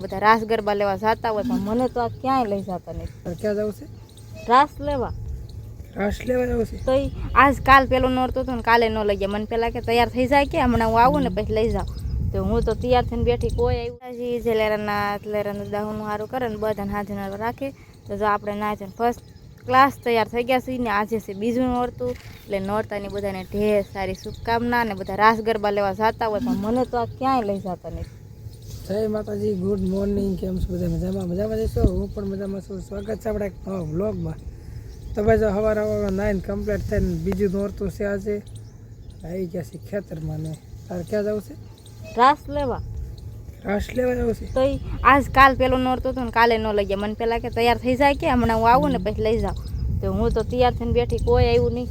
બધા રાસ ગરબા લેવા જતા હોય પણ મને તો આ ક્યાંય લઈ જતા નથી. ક્યાં જવું છે? રાસ લેવા. રાસ લેવા જવું છે તો આજ કાલ પેલો નોરતો હતો ને કાલે ન લઈ ગયા. મને પેલા કે તૈયાર થઈ જાય કે હમણાં હું આવું ને પછી લઈ જાઉં. તો હું તો તૈયાર થઈને બેઠી, કોઈ આવ્યું જે લેરાના દાહુનું સારું કરે ને બધાને હાજર રાખે. તો જો આપણે ના છે ફર્સ્ટ ક્લાસ તૈયાર થઈ ગયા છીએ ને આજે છે બીજું નોરતું, એટલે નોરતાની બધાને ઢેર સારી શુભકામના. ને બધા રાસ ગરબા લેવા જતા હોય પણ મને તો આ ક્યાંય લઈ જતા નથી. જય માતાજી, ગુડ મોર્નિંગ. કેમ છો બધા? મજામાં જશો? હું પણ મજામાં છું. સ્વાગત છે આપણે એક નવા વ્લોગમાં. તો ભાઈ જો સવારે નાઈન કમ્પ્લીટ થઈને બીજું નોરતું છે આજે. આવી ગયા છે ખેતરમાં. ને તારે ક્યાં જવું છે? રાસ લેવા. રાસ લેવા જવું છે તો આજ કાલ પેલો નોરતો હતો ને કાલે ન લઈ ગયા. મને પેલા કે તૈયાર થઈ જાય કે હમણાં હું આવું ને પછી લઈ જાઉં. તો હું તો તૈયાર થઈને બેઠી, કોઈ આવ્યું નહીં.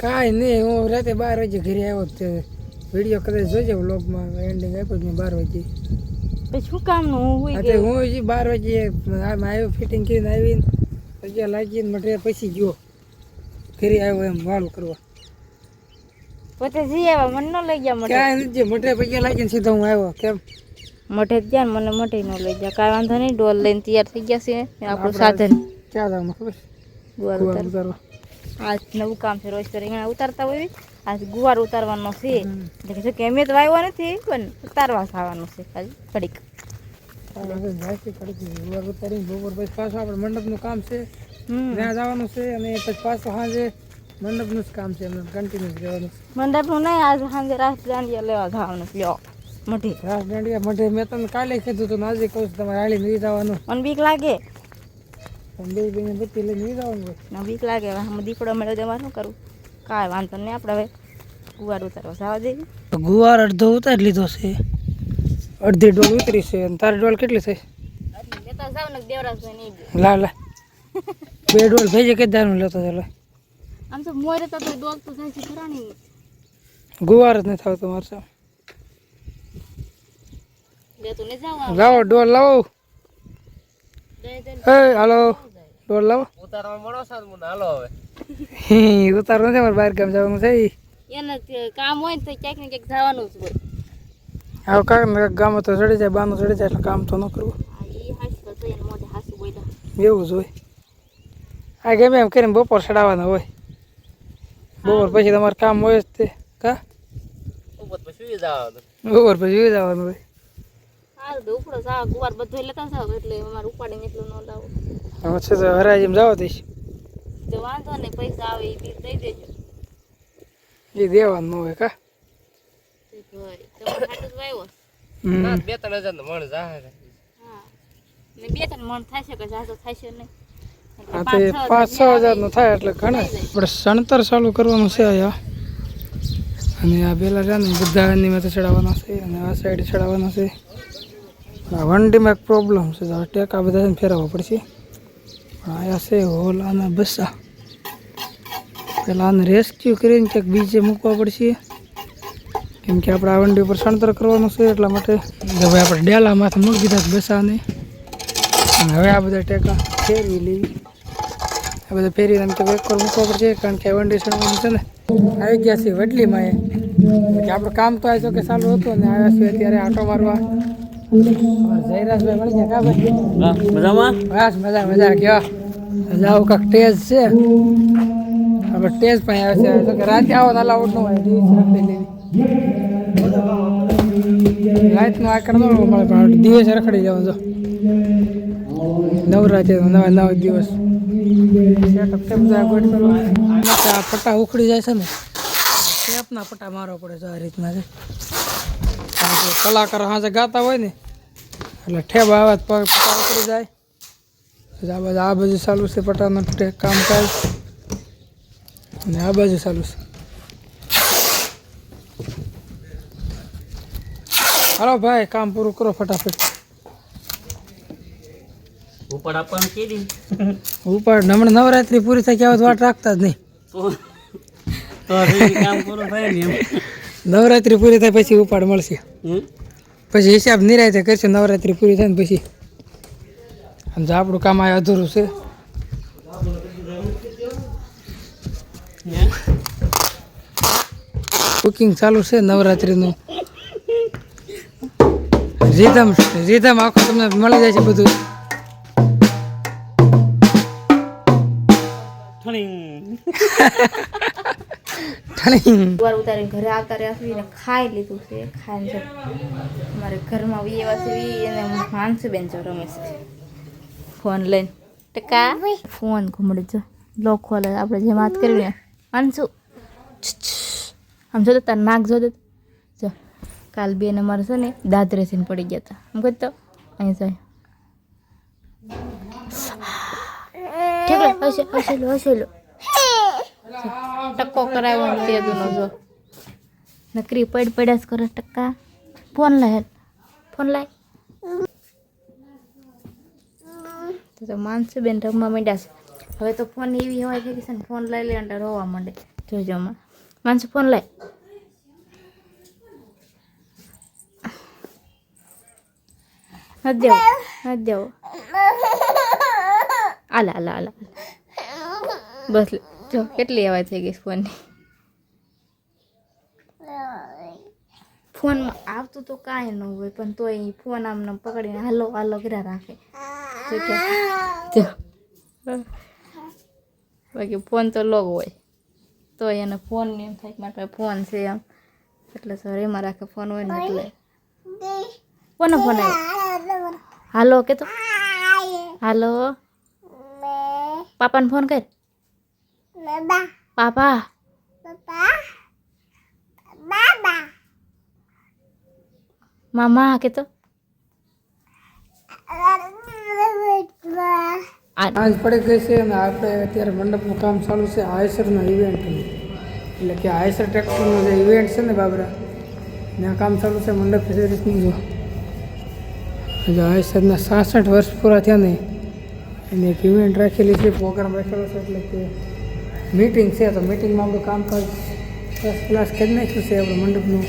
કાંઈ નહીં, હું રાતે 12 વાગે ઘરે આવ્યો. તે વિડીયો કદાચ જોજે વ્લોગમાં એન્ડિંગ આપ્યો મેં 12 વાગે. પછી શું કામનું હું હુઈ હા, ગઈ. હું હજી 12 વાગે આવ્યો, ફિટિંગ કરીને આવીને પગ્યા લાગીને મટીરિયલ પછી ગયો ઘરે આવ્યો એમ વાલ કરવા. પોતે જઈ આવ્યા, મને ન લઈ ગયા. મઠે ક્યાંય નથી, મટીરિયલ પગ્યા લાગીને સીધો હું આવ્યો. કેમ મઠે જ ગયા ને મને મઠે ન લઈ ગયા. કાંઈ વાંધો નહીં, ડોલ લઈને તૈયાર થઈ ગયા છે આપણું સાધન. ક્યાં જવાનું ખબર? ગુવાર ઉતારવા. આજ નવું કામ છે, રોજ તો રીંગણા ઉતારતા હોય. આજ ગુવાર ઉતારવાનો છે. એટલે કે મેં તો વાવ્યો નથી પણ ઉતારવા ખાવાનું છે ખાલી ઘડીક. ઉતારીને બપોર પછી પાછું આપણે મંડપનું કામ છે, ત્યાં જવાનું છે. અને પછી પાછું સાંજે મંડપનું જ કામ છે, એમને કન્ટિન્યુ રહેવાનું છે. મંડપનું નહીં, આજ સાંજે રાસ દાંડિયા લેવા જવાનું છે. લ્યો મઠી રાસ દાંડિયા મઢે મેં તમને કાલે કીધું હતું, આજે કહું છું તમારે હાલી નહીં જવાનું. મને બીક લાગે. બે બેને બધી લઈને નહીં જવાનું હોય. ના બીક લાગે. આમાં દીકડો મળ્યો તેમાં શું કરવું? કાંઈ વાંધો નહીં, આપણે હવે ગુવાર ઉતારવા જવા દેવી. ગુવાર અડધો ઉતારી લીધો છે, અડધી ડોલ ઉતરી છે. અને તારી ડોલ કેટલી થઈ? લા લા 2 ડોલ થઈ જાય. કેદારનું લેતો ચાલો. આમ તો મોરે તો ડોલ તો થાય છે ખરાની. ગુવાર જ નથી થતો મારે સાહેબ. લેતું ને જાવ. લાવો ડોલ લાવો. હાલો ડોલ લાવો. ઉતારવા મળો સાહેબ, મને હાલો હવે. ઉતારવા નથી, મારે બહાર ગામ જવાનું છે. એને કામ હોય ને તો ક્યાંક ને ક્યાંક જવાનું જ હોય. આવ કાંક ને ગામ તો ચડી જાય, બાનું ચડી જાય, એટલે કામ તો ન કરવું. એવું જ હોય. આ ગમે એમ કરીને બપોર ચડાવવાના હોય. બપોર પછી તમારે કામ હોય જ તે. કા બપોર પછી જવાનું હોય. ઉપડો સાવ ગુવાર બધું લેતા જાવ એટલે અમારે ઉપાડીને એટલું ન લાવો. હવે છે તો હરાજીમ જાવ દઈશ. તો વાંધો ને પૈસા આવે એ બી દઈ દેજો. એ દેવાનું ન હોય. કા તમારે હાટું જ વાવ્યો. 2-3 હજાર મણ જાહે. હા ને 2-3 મણ થાય છે કે જાજો થાય છે નહીં. હા તો 5-6 હજાર નું થાય એટલે ઘણા. આપણે સણતર ચાલુ કરવાનું છે અહીંયા. અને આ પેલા છે ને બધા એની માથે ચડાવવાના છે, અને આ સાઈડ ચડાવવાના છે. આ વંડીમાં એક પ્રોબ્લેમ છે, ટેકા બધા ફેરવવા પડશે. પણ આયા છે હોલ આના બસા. પેલા આને રેસ્ક્યુ કરીને ક્યાંક બીજે મૂકવા પડશે, કેમ કે આપણે આ વંડી ઉપર સણતર કરવાનું છે. એટલા માટે હવે આપણે ડેલામાંથી મૂકી દીધા બસાને. અને હવે આ બધા ટેકા ફેરવી લેવી. આ બધા ફેરવીને એમ કે એક પર મૂકવા પડશે, કારણ કે વંડી ચડવાનું છે ને. આવી ગયા છે વડલીમાં એ કે આપણું કામ તો આ કે ચાલુ હતું ને આવ્યા છે અત્યારે આટો મારવા. જયરાજભાઈ મળી ગયા. કા ભાઈ મજામાં? બસ મજા કયો જાવ કાંક ટેજ છે. આપણે ટેજ પણ આવે છે. કે રાતે આવો તો અલાઉડ ન હોય, રાતનું આ કરતો મળે પણ દિવસે રખડી જવાનું. જો નવરાત્રી નવા દિવસ સેટઅપ છે બધા ગોઠ કરવા. આ પટ્ટા ઉખડી જાય છે ને, ટેપના પટ્ટા મારવા પડે છે આ રીતના છે. કલાકારો હાજે ગાતા હોય ને એટલે ઠેબ આવે પટ્ટા ઉખડી જાય. આ બાજુ ચાલુ છે પટ્ટાનું કામકાજ, અને આ બાજુ ચાલુ છે. હાલો ભાઈ કામ પૂરું કરો ફટાફટ. ઉપાડ આપવાનું કીધી. ઉપાડ હમણાં નવરાત્રી પૂરી થાય ક્યાં વાટ રાખતા જ નહીં. તો કામ પૂરું થાય ને એમ. નવરાત્રી પૂરી થાય પછી ઉપાડ મળશે. પછી હિસાબ નિરાયતે કરશે નવરાત્રી પૂરી થાય ને પછી. સમજો આપણું કામ આ અધૂરું છે. બુકિંગ ચાલુ છે નવરાત્રીનું. રીધમ આખું તમને મળી જાય છે બધું. વાર ઉતારીને ઘરે આવતા રહ્યા છીએ ને ખાઈ લીધું છે. ખાઈને જો અમારે ઘરમાં એવા છે એને માનસુબેન જો રમે છે ફોન લઈને. ટકા ફોન ઘૂમડે જો લોક ખોલે આપણે જે વાત કરી ને માનસુ આમ જો તાર નાક જો જો કાલ બેન અમારે છે ને દાદરેથી પડી ગયા હતા આમ કહી તો અહીં જાય ઠીક હસેલો ટક્કો કરાવ્યો ને તે દુનો જો નકરી પડ્યા જ કરે. ટક્કા ફોન લાય ફોન લાય તો માનસુબેન રમવા માંડ્યા છે. હવે તો ફોન એવી હવા થઈ ગઈ છે ને ફોન લઈ લે એટલે રોવા માંડે. જોજો માં માનસુ ફોન લાય. નથી દેવો આલા બસ જો કેટલી અવાજ થઈ ગઈ ફોનની. ફોનમાં આવતું તો કાંઈ ન હોય પણ તોય ફોન આમ પકડીને હાલો કર્યા રાખે. બાકી ફોન તો લોગ હોય તો એને ફોન એમ થાય કે મારા ફોન છે એમ એટલે સર એમાં રાખે ફોન હોય ને એટલે કોનો ફોન આવ્યો હાલો કે તો હાલો પાપાને ફોન કર પાપા મામા કે તો આજ પડી ગઈ છે અને આપણે અત્યારે મંડપનું કામ ચાલુ છે આયસરના ઇવેન્ટનું. એટલે કે આયસર ટ્રેક્ટરનો જે ઇવેન્ટ છે ને બાબરા ત્યાં કામ ચાલુ છે મંડપ ફેસરિસનું. જો આયસરના 66 વર્ષ પૂરા થયા ને એને એક ઇવેન્ટ રાખેલી છે, પ્રોગ્રામ રાખેલો છે. એટલે કે મીટિંગ છે તો મીટિંગમાં આપણું કામકાજ ફર્સ્ટ ક્લાસ કરી નાખ્યું છે આપણે મંડપનું.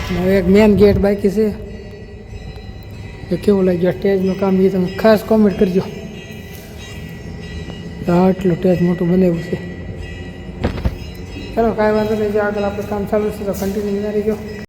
અને હવે એક મેન ગેટ બાકી છે. એ કેવું લાગ્યું સ્ટેજનું કામ એ તમે ખાસ કોમેન્ટ કરજો. આટલું સ્ટેજ મોટું બનાવ્યું છે. ચાલો કાંઈ વાંધો નહીં, આગળ આપણે કામ ચાલુ છે તો કન્ટિન્યુ કરી જો.